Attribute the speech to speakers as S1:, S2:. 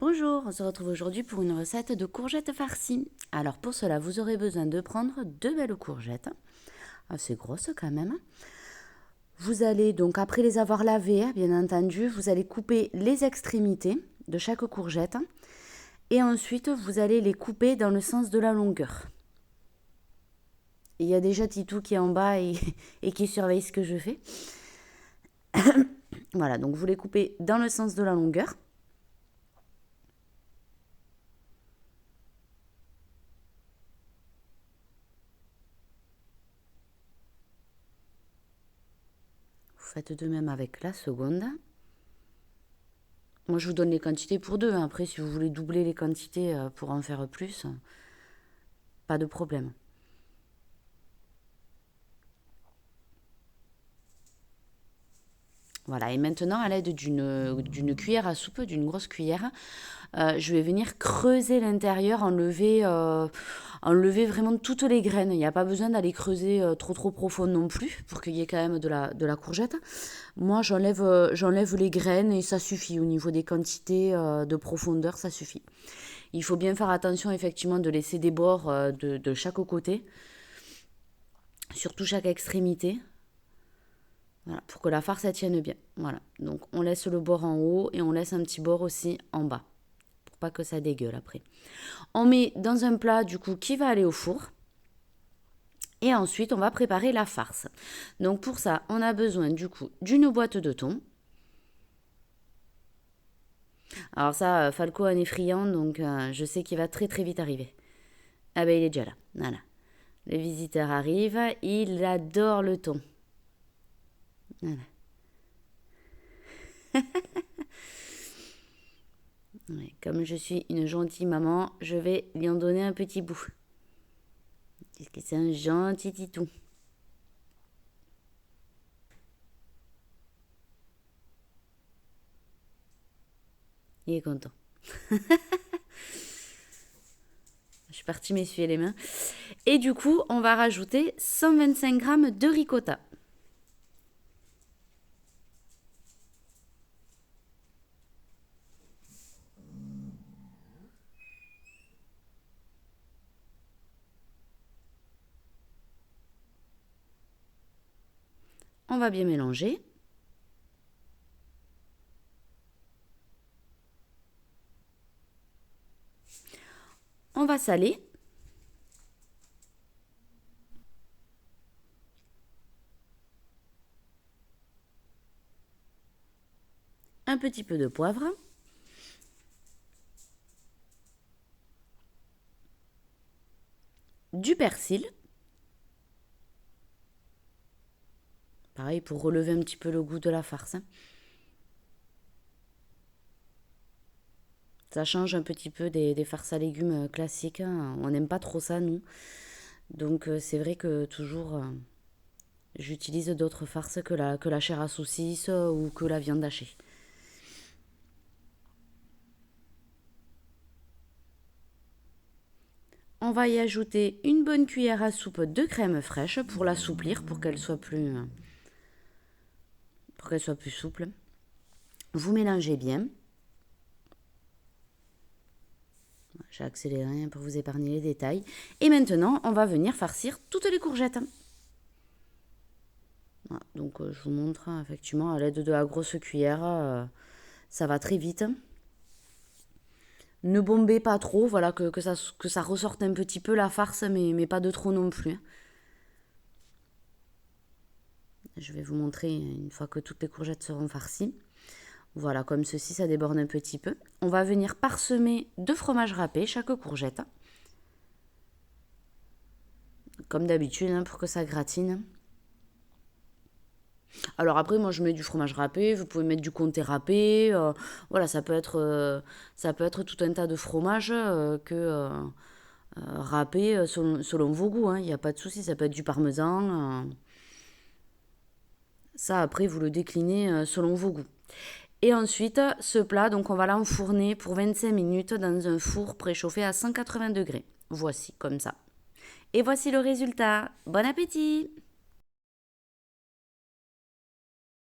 S1: Bonjour, on se retrouve aujourd'hui pour une recette de courgettes farcies. Alors pour cela, vous aurez besoin de prendre 2 belles courgettes, assez grosses quand même. Vous allez donc, après les avoir lavées, bien entendu, vous allez couper les extrémités de chaque courgette et ensuite vous allez les couper dans le sens de la longueur. Il y a déjà Titou qui est en bas et qui surveille ce que je fais. Voilà, donc vous les coupez dans le sens de la longueur. Vous faites de même avec la seconde. Moi, je vous donne les quantités pour deux. Après, si vous voulez doubler les quantités pour en faire plus, pas de problème. Voilà, et maintenant, à l'aide d'une cuillère à soupe, d'une grosse cuillère, je vais venir creuser l'intérieur, enlever vraiment toutes les graines. Il n'y a pas besoin d'aller creuser trop profond non plus, pour qu'il y ait quand même de la courgette. Moi, j'enlève les graines et ça suffit. Au niveau des quantités de profondeur, ça suffit. Il faut bien faire attention, effectivement, de laisser des bords de chaque côté, surtout chaque extrémité. Voilà, pour que la farce elle tienne bien. Voilà, donc on laisse le bord en haut et on laisse un petit bord aussi en bas, pour pas que ça dégueule après. On met dans un plat du coup qui va aller au four. Et ensuite on va préparer la farce. Donc pour ça on a besoin du coup d'une boîte de thon. Alors ça, Falco en est friand, donc je sais qu'il va très vite arriver. Ah ben il est déjà là, voilà. Le visiteur arrive, il adore le thon. Voilà. Ouais, comme je suis une gentille maman, je vais lui en donner un petit bout. Parce que c'est un gentil titou. Il est content. Je suis partie m'essuyer les mains. Et du coup, on va rajouter 125 g de ricotta. On va bien mélanger. On va saler. Un petit peu de poivre. Du persil. Pareil pour relever un petit peu le goût de la farce. Ça change un petit peu des farces à légumes classiques. On n'aime pas trop ça, nous. Donc c'est vrai que toujours j'utilise d'autres farces que la chair à saucisse ou que la viande hachée. On va y ajouter une bonne cuillère à soupe de crème fraîche pour l'assouplir, pour qu'elle soit plus souple. Vous mélangez bien. J'ai accéléré pour vous épargner les détails. Et maintenant, on va venir farcir toutes les courgettes. Voilà, donc je vous montre effectivement à l'aide de la grosse cuillère, ça va très vite. Ne bombez pas trop, voilà, que ça ressorte un petit peu la farce, mais pas de trop non plus. Je vais vous montrer une fois que toutes les courgettes seront farcies. Voilà, comme ceci, ça déborde un petit peu. On va venir parsemer de fromage râpé chaque courgette. Comme d'habitude, pour que ça gratine. Alors après, moi, je mets du fromage râpé. Vous pouvez mettre du comté râpé. Voilà, ça peut être tout un tas de fromages râpé selon vos goûts. Il n'y a pas de souci, ça peut être du parmesan. Ça, après, vous le déclinez selon vos goûts. Et ensuite, ce plat, donc on va l'enfourner pour 25 minutes dans un four préchauffé à 180 degrés. Voici, comme ça. Et voici le résultat. Bon appétit!